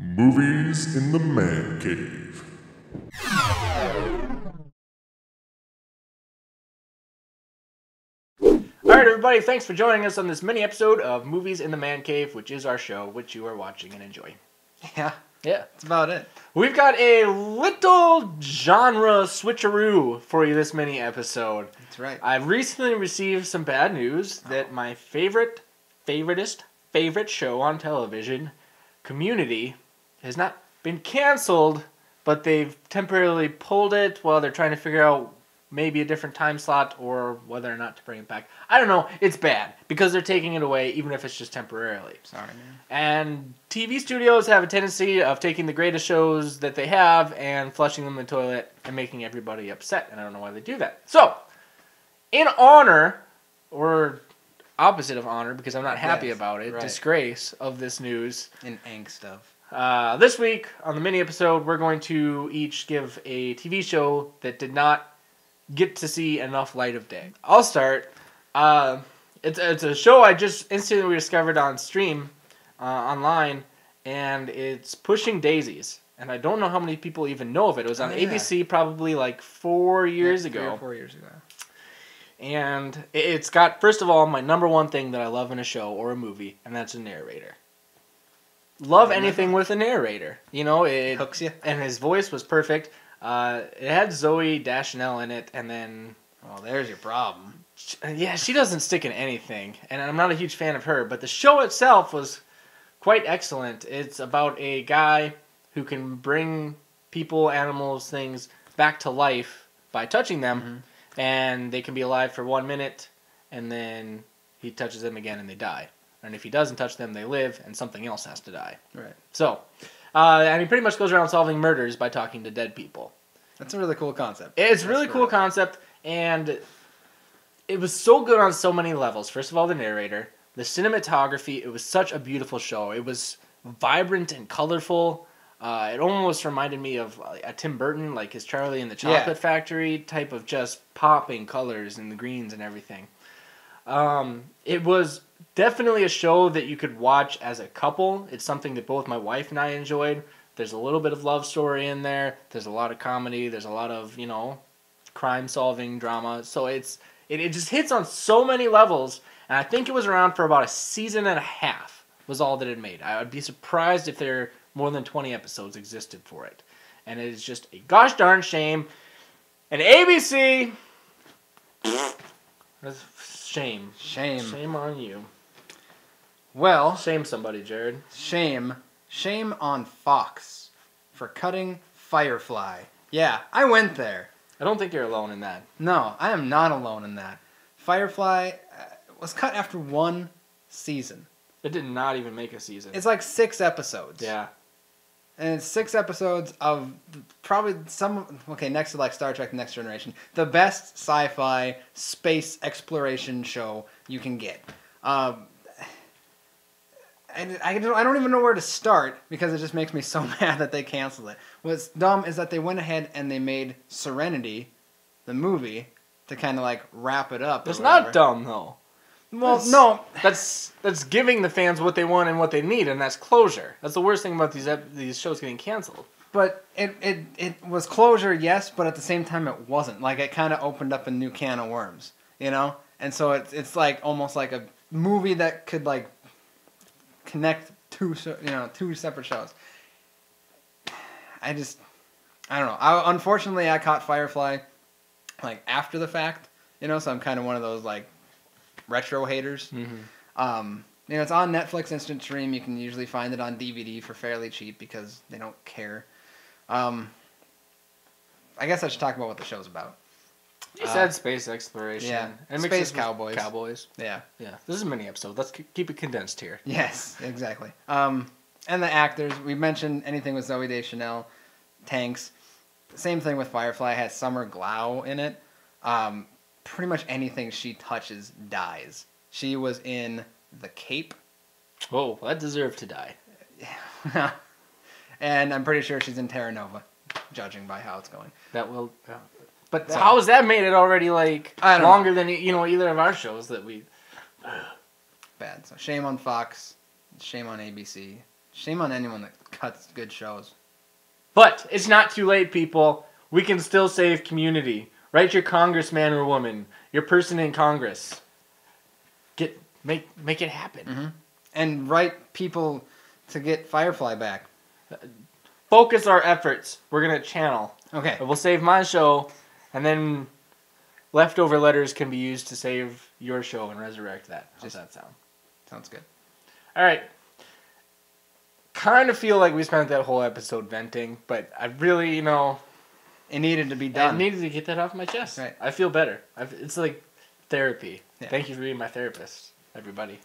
Movies in the Man Cave. Alright everybody, thanks for joining us on this mini episode of Movies in the Man Cave, which is our show, which you are watching and enjoying. Yeah, Yeah. that's about it. We've got a little genre switcheroo for you this mini episode. That's right. I've recently received some bad news that my favorite show on television, Community, has not been canceled, but they've temporarily pulled it while they're trying to figure out maybe a different time slot or whether or not to bring it back. I don't know. It's bad because they're taking it away, even if it's just temporarily. Sorry, man. And TV studios have a tendency of taking the greatest shows that they have and flushing them in the toilet and making everybody upset. And I don't know why they do that. So, in honor, or opposite of honor, because I'm not happy about it, right. disgrace of this news, In angst of. this week on the mini episode, we're going to each give a TV show that did not get to see enough light of day. I'll start. It's a show I just instantly discovered on stream, online, and it's Pushing Daisies. And I don't know how many people even know of it. It was on ABC probably like 4 years ago. 3 or 4 years ago. And it's got, first of all, my number one thing that I love in a show or a movie, and that's a narrator. Love anything with a narrator. You know, it Hooks you. And his voice was perfect. It had Zoe Deschanel in it, and then... Oh, there's your problem. Yeah, she doesn't stick in anything, and I'm not a huge fan of her, but the show itself was quite excellent. It's about a guy who can bring people, animals, things back to life by touching them, and they can be alive for 1 minute, and then he touches them again and they die. And if he doesn't touch them, they live, and something else has to die. Right. So, and he pretty much goes around solving murders by talking to dead people. That's a really cool concept. It's a really cool concept, and it was so good on so many levels. First of all, the narrator, the cinematography, it was such a beautiful show. It was vibrant and colorful. It almost reminded me of a Tim Burton, like his Charlie and the Chocolate Factory type of just popping colors and the greens and everything. It was definitely a show that you could watch as a couple. It's something that both my wife and I enjoyed. There's a little bit of love story in there. There's a lot of comedy. There's a lot of, you know, crime-solving drama. So it just hits on so many levels. And I think it was around for about a season and a half was all that it made. I would be surprised if there more than 20 episodes existed for it. And it is just a gosh darn shame. And ABC... Shame. Shame on you. Well, Shame somebody, Jared. shame on Fox for cutting Firefly. Yeah, I went there. I don't think you're alone in that. No, I am not alone in that. Firefly was cut after 1 season. It did not even make a season. It's like 6 episodes. Yeah. And it's 6 episodes of probably next to like Star Trek The Next Generation, the best sci-fi space exploration show you can get. And I don't even know where to start because it just makes me so mad that they canceled it. What's dumb is that they went ahead and they made Serenity, the movie, to kind of like wrap it up. That's not dumb, though. Well, no. That's giving the fans what they want and what they need, and that's closure. That's the worst thing about these shows getting canceled. But it was closure, yes, but at the same time it wasn't. Like, it kind of opened up a new can of worms, you know? And so it's like almost like a movie that could like connect two separate shows. I don't know. Unfortunately, I caught Firefly like after the fact, you know, so I'm kind of one of those like retro haters. Mm-hmm. You know, it's on Netflix Instant Stream. You can usually find it on DVD for fairly cheap because they don't care. I guess I should talk about what the show's about. You said space exploration. Yeah, and space cowboys. Cowboys. Yeah. Yeah. This is a mini episode. Let's keep it condensed here. Yes, exactly. And the actors, we mentioned anything with Zoe Deschanel, Tanks. Same thing with Firefly. Has Summer Glau in it. Pretty much anything she touches dies. She was in The Cape. Oh, that deserved to die. And I'm pretty sure she's in Terra Nova, judging by how it's going. That will... But how has that made it already, like, longer than, you know, either of our shows that we... Bad. So shame on Fox. Shame on ABC. Shame on anyone that cuts good shows. But it's not too late, people. We can still save community. Write your congressman or woman, your person in Congress. Make it happen. Mm-hmm. And write people to get Firefly back. Focus our efforts. We're gonna channel. Okay. We'll save my show, and then leftover letters can be used to save your show and resurrect that. How's that sound? Sounds good. All right. Kind of feel like we spent that whole episode venting, but I really, It needed to be done. I needed to get that off my chest. Right. I feel better. It's like therapy. Yeah. Thank you for being my therapist, everybody.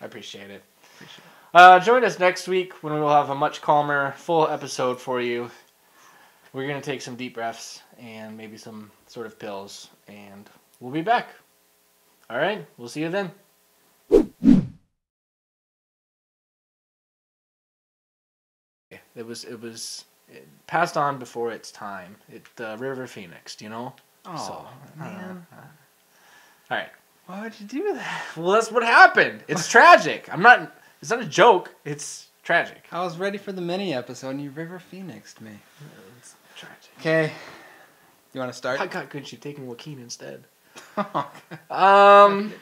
I appreciate it. Appreciate Join us next week when we will have a much calmer, full episode for you. We're going to take some deep breaths and maybe some sort of pills, and we'll be back. All right. We'll see you then. It was passed on before its time. River Phoenix, do you know? Oh, man. All right. Why would you do that? Well, that's what happened. It's tragic. It's not a joke. It's tragic. I was ready for the mini episode and you River Phoenixed me. It's tragic. Okay. You want to start? How good you've taken Joaquin instead. Oh, Um,